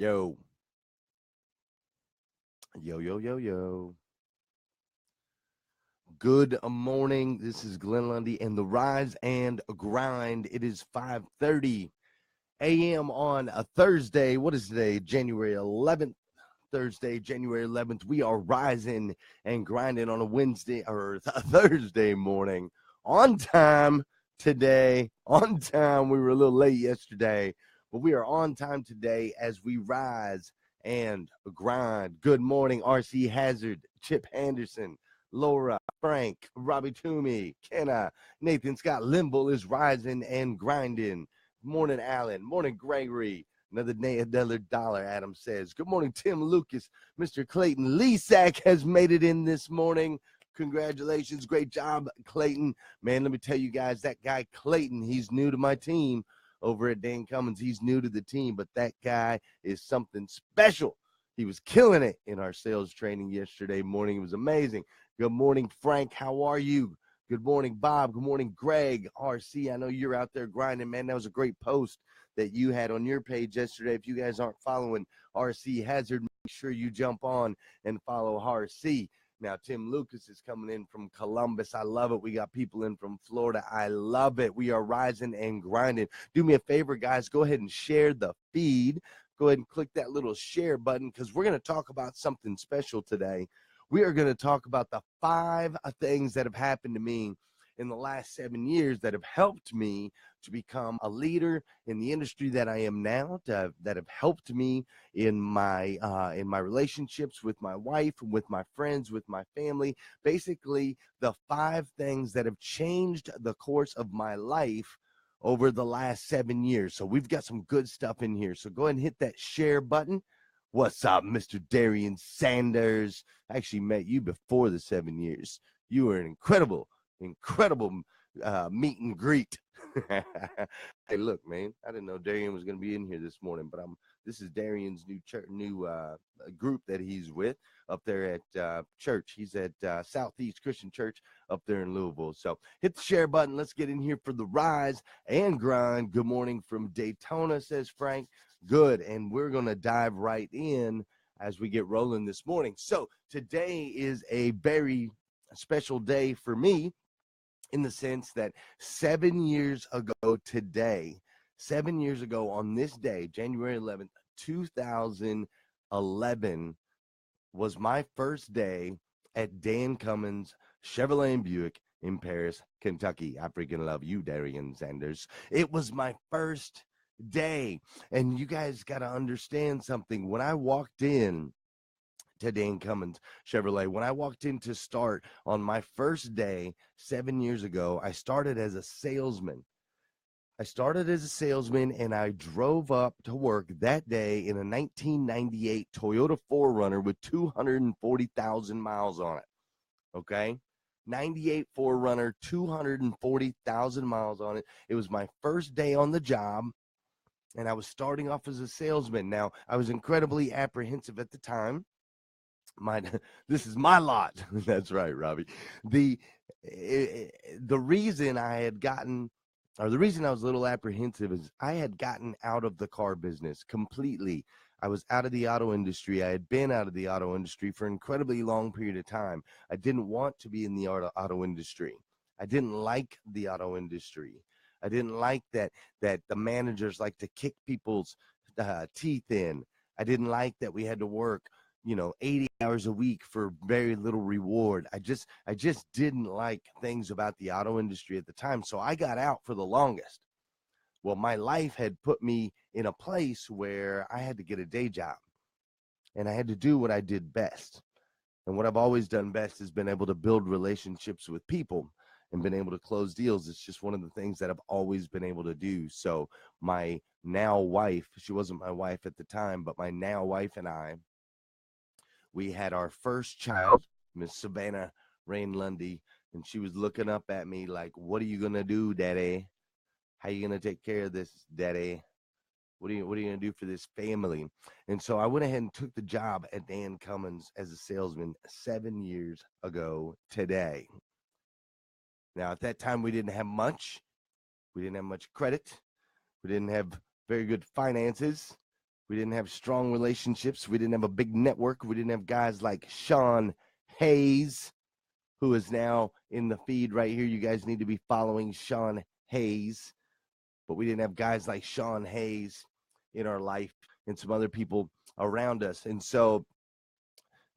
Yo, yo, yo, yo, yo. Good morning. This is Glenn Lundy and the Rise and Grind. It is 5:30 a.m. on a Thursday. What is today? January 11th. Thursday, January 11th. We are rising and grinding on a Wednesday or a Thursday morning. On time today. On time. We were a little late yesterday, but we are on time today as we rise and grind. Good morning, RC Hazard, Chip Henderson, Laura, Frank, Robbie Toomey, Kenna, Nathan Scott Limble is rising and grinding. Morning, Alan. Morning, Gregory. Another dollar, Adam says. Good morning, Tim Lucas. Mr. Clayton Lesack has made it in this morning. Congratulations. Great job, Clayton. Man, let me tell you guys, that guy Clayton, he's new to my team over at Dan Cummins. He's new to the team, but that guy is something special. He was killing it in our sales training yesterday morning. It was amazing. Good morning, Frank. How are you? Good morning, Bob. Good morning, Greg. RC, I know you're out there grinding, man. That was a great post that you had on your page yesterday. If you guys aren't following RC Hazard, make sure you jump on and follow RC. Now, Tim Lucas is coming in from Columbus. I love it. We got people in from Florida. I love it. We are rising and grinding. Do me a favor, guys. Go ahead and share the feed. Go ahead and click that little share button because we're going to talk about something special today. We are going to talk about the 5 things that have happened to me in the last 7 years that have helped me to become a leader in the industry that I am now, that have helped me in my relationships with my wife, with my friends, with my family. Basically, the 5 things that have changed the course of my life over the last 7 years. So we've got some good stuff in here. So go ahead and hit that share button. What's up, Mr. Darian Sanders? I actually met you before the 7 years. You were an incredible meet and greet. Hey, look, man, I didn't know Darian was going to be in here this morning, but this is Darian's new group that he's with up there at church. He's at Southeast Christian Church up there in Louisville. So hit the share button. Let's get in here for the rise and grind. Good morning from Daytona, says Frank. Good, and we're going to dive right in as we get rolling this morning. So today is a very special day for me, in the sense that 7 years ago today, 7 years ago on this day, January 11th, 2011, was my first day at Dan Cummins Chevrolet and Buick in Paris, Kentucky. I freaking love you, Darian Sanders. It was my first day, and you guys got to understand something. When I walked in to Dan Cummins Chevrolet, when I walked in to start on my first day 7 years ago, I started as a salesman. And I drove up to work that day in a 1998 Toyota 4Runner with 240,000 miles on it. Okay? 98 4Runner, 240,000 miles on it. It was my first day on the job, and I was starting off as a salesman. Now, I was incredibly apprehensive at the time. This is my lot. That's right, Robbie. The reason the reason I was a little apprehensive is I had gotten out of the car business completely. I was out of the auto industry. I had been out of the auto industry for an incredibly long period of time. I didn't want to be in the auto industry. I didn't like the auto industry. I didn't like that the managers like to kick people's teeth in. I didn't like that we had to work 80 hours a week for very little reward. I just didn't like things about the auto industry at the time. So I got out for the longest. Well, my life had put me in a place where I had to get a day job, and I had to do what I did best. And what I've always done best has been able to build relationships with people and been able to close deals. It's just one of the things that I've always been able to do. So my now wife, she wasn't my wife at the time, but my now wife and I, we had our first child, Miss Savannah Rain Lundy, and she was looking up at me like, "What are you gonna do, Daddy? How are you gonna take care of this, Daddy? What are you gonna do for this family?" And so I went ahead and took the job at Dan Cummins as a salesman 7 years ago today. Now, at that time, we didn't have much. We didn't have much credit. We didn't have very good finances. We didn't have strong relationships. We didn't have a big network. We didn't have guys like Sean Hayes, who is now in the feed right here. You guys need to be following Sean Hayes. But we didn't have guys like Sean Hayes in our life and some other people around us. And so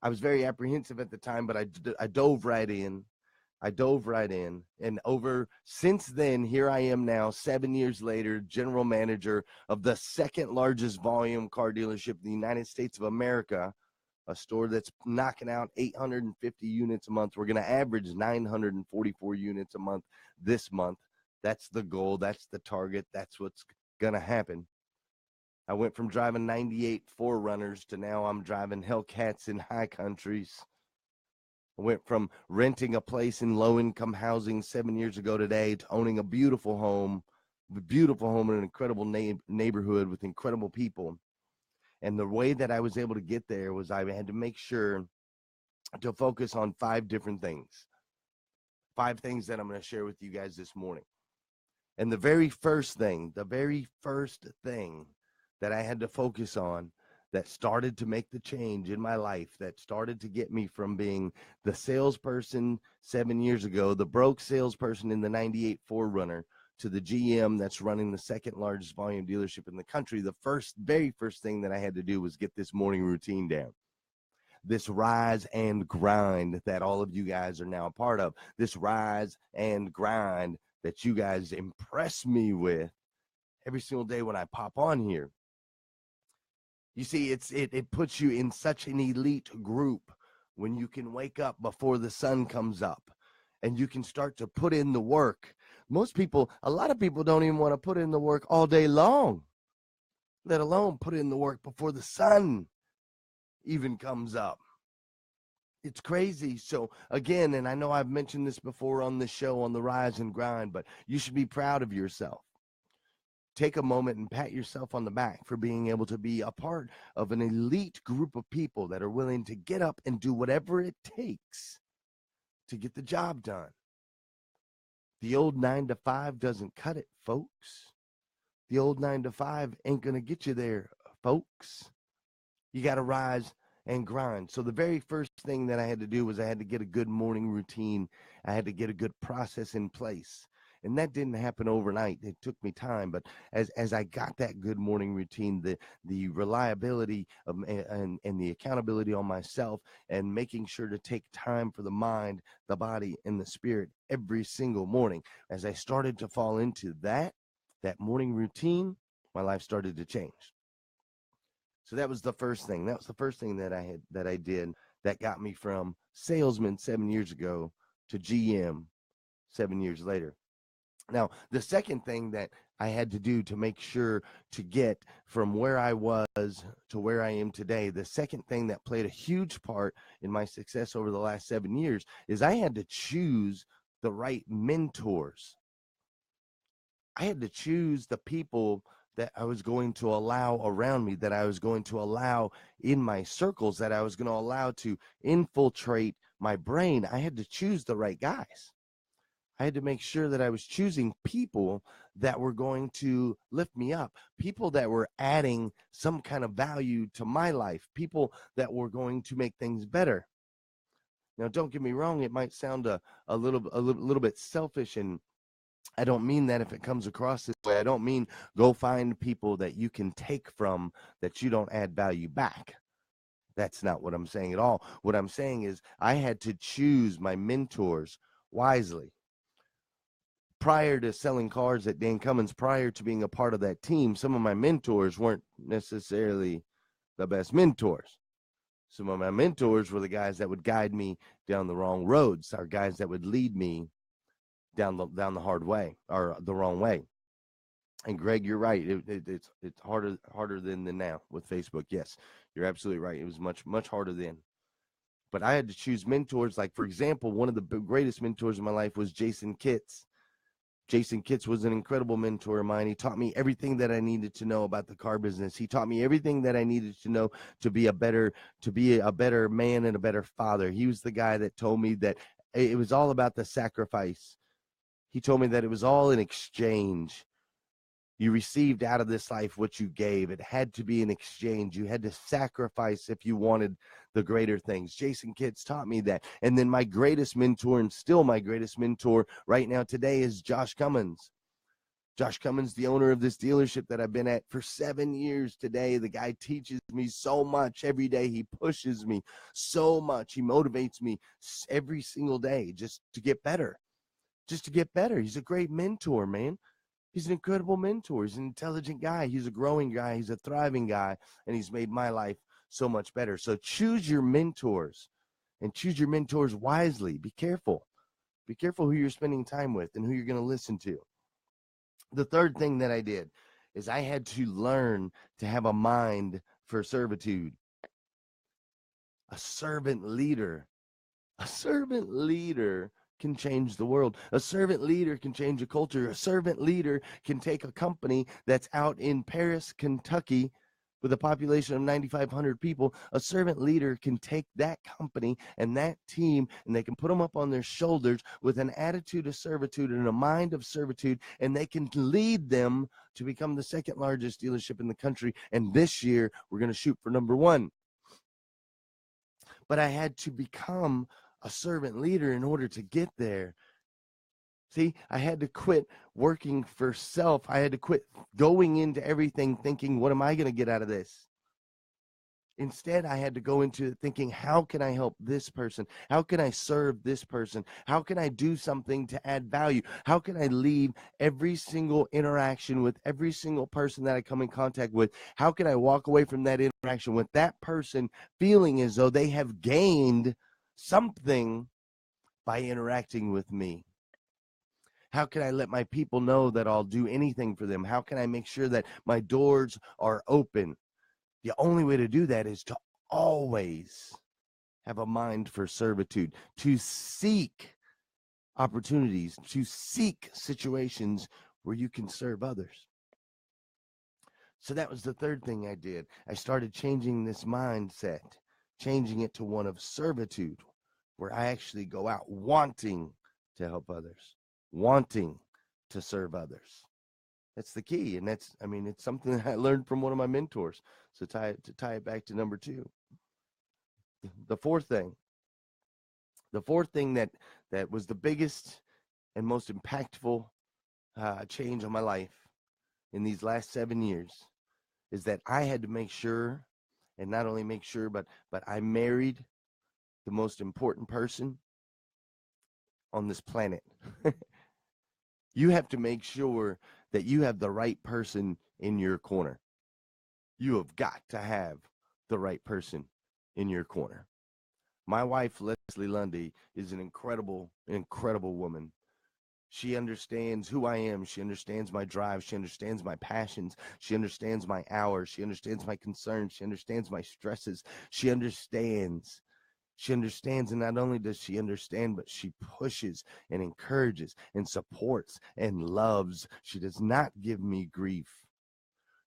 I was very apprehensive at the time, but I dove right in. And over since then, here I am now, 7 years later, general manager of the second largest volume car dealership in the United States of America, a store that's knocking out 850 units a month. We're going to average 944 units a month this month. That's the goal. That's the target. That's what's going to happen. I went from driving 98 4Runners to now I'm driving Hellcats in high countries. I went from renting a place in low-income housing 7 years ago today to owning a beautiful home in an incredible neighborhood with incredible people. And the way that I was able to get there was I had to make sure to focus on 5 different things. 5 things that I'm going to share with you guys this morning. And the very first thing that I had to focus on that started to make the change in my life, that started to get me from being the salesperson 7 years ago, the broke salesperson in the 98 4Runner, to the GM that's running the second largest volume dealership in the country. The very first thing that I had to do was get this morning routine down. This rise and grind that all of you guys are now a part of. This rise and grind that you guys impress me with every single day when I pop on here. You see, it puts you in such an elite group when you can wake up before the sun comes up and you can start to put in the work. A lot of people don't even want to put in the work all day long, let alone put in the work before the sun even comes up. It's crazy. So again, and I know I've mentioned this before on the show on the Rise and Grind, but you should be proud of yourself. Take a moment and pat yourself on the back for being able to be a part of an elite group of people that are willing to get up and do whatever it takes to get the job done. The old 9 to 5 doesn't cut it, folks. The old 9 to 5 ain't going to get you there, folks. You got to rise and grind. So the very first thing that I had to do was I had to get a good morning routine. I had to get a good process in place. And that didn't happen overnight. It took me time. But as I got that good morning routine, the reliability and the accountability on myself and making sure to take time for the mind, the body, and the spirit every single morning, as I started to fall into that morning routine, my life started to change. So that was the first thing. That was the first thing that I did that got me from salesman 7 years ago to GM 7 years later. Now, the second thing that I had to do to make sure to get from where I was to where I am today, the second thing that played a huge part in my success over the last 7 years is I had to choose the right mentors. I had to choose the people that I was going to allow around me, that I was going to allow in my circles, that I was going to allow to infiltrate my brain. I had to choose the right guys. I had to make sure that I was choosing people that were going to lift me up, people that were adding some kind of value to my life, people that were going to make things better. Now, don't get me wrong, it might sound a little bit selfish, and I don't mean that if it comes across this way. I don't mean go find people that you can take from that you don't add value back. That's not what I'm saying at all. What I'm saying is I had to choose my mentors wisely. Prior to selling cars at Dan Cummins, prior to being a part of that team, some of my mentors weren't necessarily the best mentors. Some of my mentors were the guys that would guide me down the wrong roads, or guys that would lead me down the hard way or the wrong way. And Greg, you're right. It's harder than now with Facebook. Yes, you're absolutely right. It was much harder then. But I had to choose mentors. Like, for example, one of the greatest mentors in my life was Jason Kitts. Jason Kitts was an incredible mentor of mine. He taught me everything that I needed to know about the car business. He taught me everything that I needed to know to be a better man and a better father. He was the guy that told me that it was all about the sacrifice. He told me that it was all in exchange. You received out of this life what you gave. It had to be an exchange. You had to sacrifice if you wanted the greater things. Jason Kitts taught me that. And then my greatest mentor, and still my greatest mentor right now today, is Josh Cummins. Josh Cummins, the owner of this dealership that I've been at for 7 years today. The guy teaches me so much every day. He pushes me so much. He motivates me every single day just to get better. Just to get better. He's a great mentor, man. He's an incredible mentor. He's an intelligent guy. He's a growing guy. He's a thriving guy. And he's made my life so much better. So choose your mentors, and choose your mentors wisely. Be careful. Be careful who you're spending time with and who you're going to listen to. The third thing that I did is I had to learn to have a mind for servitude. A servant leader can change the world. A servant leader can change a culture. A servant leader can take a company that's out in Paris, Kentucky, with a population of 9,500 people. A servant leader can take that company and that team, and they can put them up on their shoulders with an attitude of servitude and a mind of servitude, and they can lead them to become the second largest dealership in the country. And this year, we're going to shoot for number 1. But I had to become a servant leader in order to get there. See, I had to quit working for self. I had to quit going into everything thinking, what am I going to get out of this? Instead, I had to go into it thinking, how can I help this person? How can I serve this person? How can I do something to add value? How can I leave every single interaction with every single person that I come in contact with? How can I walk away from that interaction with that person feeling as though they have gained something by interacting with me? How can I let my people know that I'll do anything for them? How can I make sure that my doors are open? The only way to do that is to always have a mind for servitude, to seek opportunities, to seek situations where you can serve others. So that was the third thing I did. I started changing this mindset, changing it to one of servitude, where I actually go out wanting to help others, wanting to serve others. That's the key. And it's something that I learned from one of my mentors. So to tie it back to number 2, the fourth thing that was the biggest and most impactful change on my life in these last 7 years is that I had to make sure, and not only make sure, but I married the most important person on this planet. You have to make sure that you have the right person in your corner. You have got to have the right person in your corner. My wife, Leslie Lundy, is an incredible, incredible woman. She understands who I am. She understands my drive. She understands my passions. She understands my hours. She understands my concerns. She understands my stresses. She understands. And not only does she understand, but she pushes and encourages and supports and loves. She does not give me grief.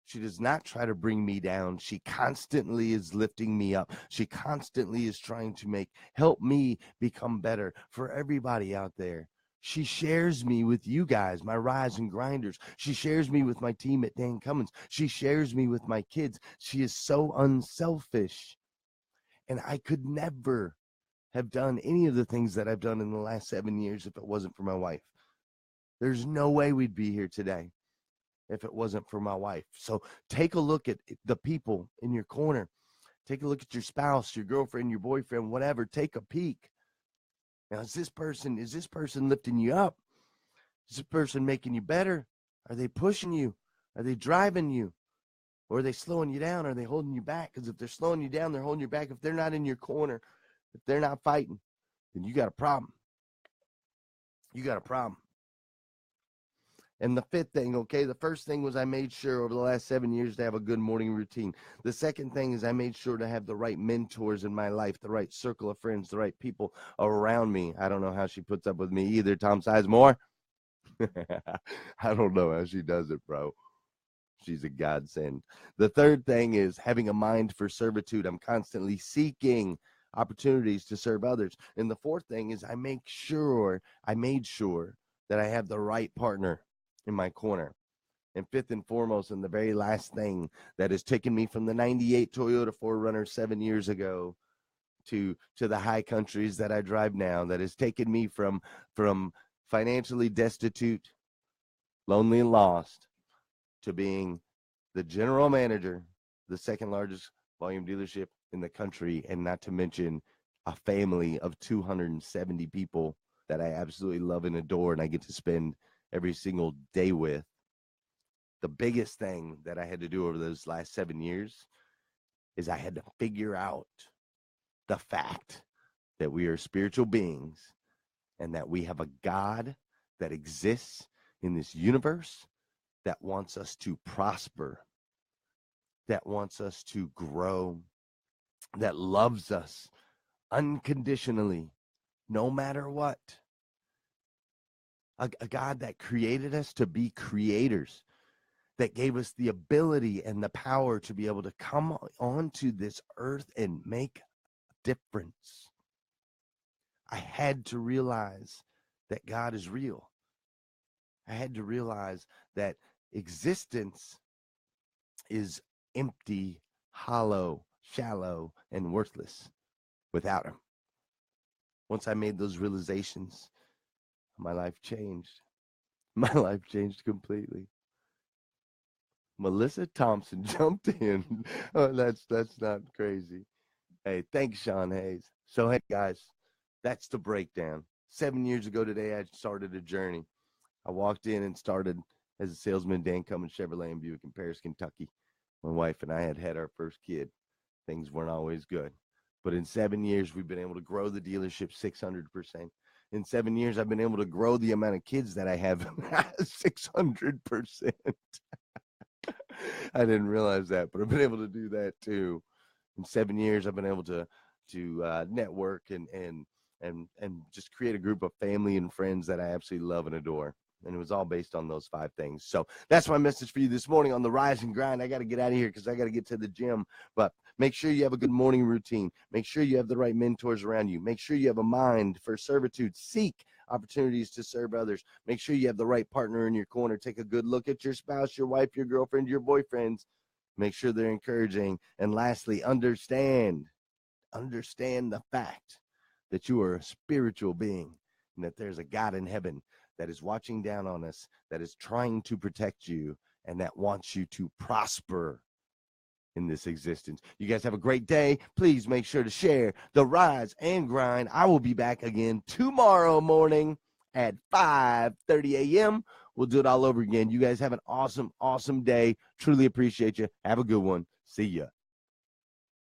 She does not try to bring me down. She constantly is lifting me up. She constantly is trying to help me become better for everybody out there. She shares me with you guys, my rise and grinders. She shares me with my team at Dan Cummins. She shares me with my kids. She is so unselfish. And I could never have done any of the things that I've done in the last 7 years if it wasn't for my wife. There's no way we'd be here today if it wasn't for my wife. So take a look at the people in your corner. Take a look at your spouse, your girlfriend, your boyfriend, whatever. Take a peek. Now, is this person lifting you up? Is this person making you better? Are they pushing you? Are they driving you? Or are they slowing you down? Are they holding you back? Because if they're slowing you down, they're holding you back. If they're not in your corner, if they're not fighting, then you got a problem. You got a problem. And the fifth thing, okay, the first thing was I made sure over the last 7 years to have a good morning routine. The second thing is I made sure to have the right mentors in my life, the right circle of friends, the right people around me. I don't know how she puts up with me either, Tom Sizemore. I don't know how she does it, bro. She's a godsend. The third thing is having a mind for servitude. I'm constantly seeking opportunities to serve others. And the fourth thing is I made sure that I have the right partner in my corner. And fifth and foremost, and the very last thing that has taken me from the 98 Toyota 4Runner 7 years ago to the high countries that I drive now, that has taken me from financially destitute, lonely and lost, to being the general manager, the second largest volume dealership in the country, and not to mention a family of 270 people that I absolutely love and adore, and I get to spend every single day with. The biggest thing that I had to do over those last 7 years is I had to figure out the fact that we are spiritual beings and that we have a God that exists in this universe that wants us to prosper, that wants us to grow, that loves us unconditionally, no matter what. A God that created us to be creators, that gave us the ability and the power to be able to come onto this earth and make a difference. I had to realize that God is real. I had to realize that existence is empty, hollow, shallow, and worthless without him. Once I made those realizations, my life changed. My life changed completely. Melissa Thompson jumped in. Oh, that's not crazy. Hey, thanks, Sean Hayes. So, hey, guys, that's the breakdown. 7 years ago today, I started a journey. I walked in and started as a salesman, Dan Cummins Chevrolet in Buick in Paris, Kentucky. My wife and I had our first kid. Things weren't always good. But in 7 years, we've been able to grow the dealership 600%. In 7 years, I've been able to grow the amount of kids that I have 600%. I didn't realize that, but I've been able to do that too. In 7 years, I've been able to network and just create a group of family and friends that I absolutely love and adore. And it was all based on those 5 things. So that's my message for you this morning on the Rise and Grind. I got to get out of here because I got to get to the gym. But make sure you have a good morning routine. Make sure you have the right mentors around you. Make sure you have a mind for servitude. Seek opportunities to serve others. Make sure you have the right partner in your corner. Take a good look at your spouse, your wife, your girlfriend, your boyfriends. Make sure they're encouraging. And lastly, understand the fact that you are a spiritual being and that there's a God in heaven that is watching down on us, that is trying to protect you, and that wants you to prosper in this existence. You guys have a great day. Please make sure to share the Rise and Grind. I will be back again tomorrow morning at 5:30 a.m. We'll do it all over again. You guys have an awesome, awesome day. Truly appreciate you. Have a good one. See ya.